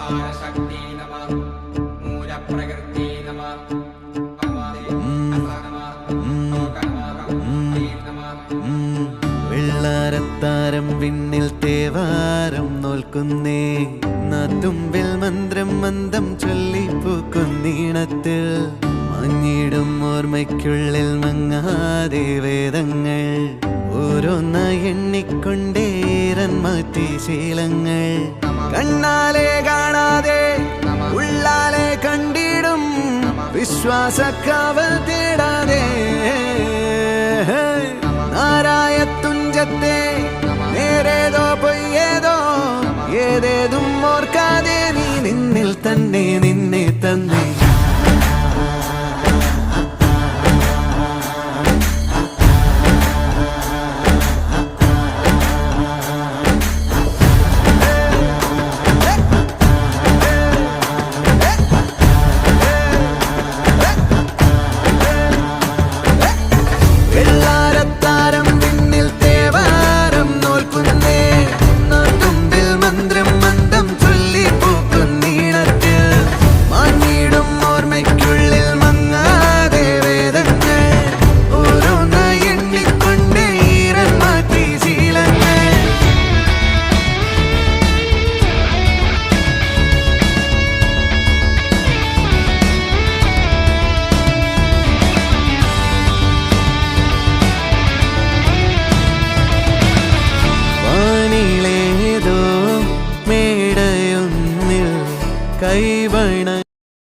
ശക്തി നമഃ മൂലപ്രകൃതി നമഃ വെള്ളാരത്താരം വിണ്ണിൽ തേവാരം നോൽക്കുന്നേ നാത്തുമ്പിൽ മന്ത്രം മന്ദം ചൊല്ലിപ്പൂക്കുന്നീണത്തിൽ മങ്ങിടും ഓർമ്മയ്ക്കുള്ളിൽ മങ്ങാതെ വേദങ്ങൾ ഓരോന്നായി എണ്ണിക്കൊണ്ടേരൻ മാറ്റി ശീലങ്ങൾ കണ്ണാലെ കാണാതെ ഉള്ളാലെ കണ്ടിടും വിശ്വാസക്കാവൽ തേടാതെ നാരായ തുഞ്ചത്തെ നേരേതോ പൊയ്യേതോ ഏതേതും ഓർക്കാതെ നീ നിന്നിൽ തന്നെ നിന്നെ തന്നെ കൈവണ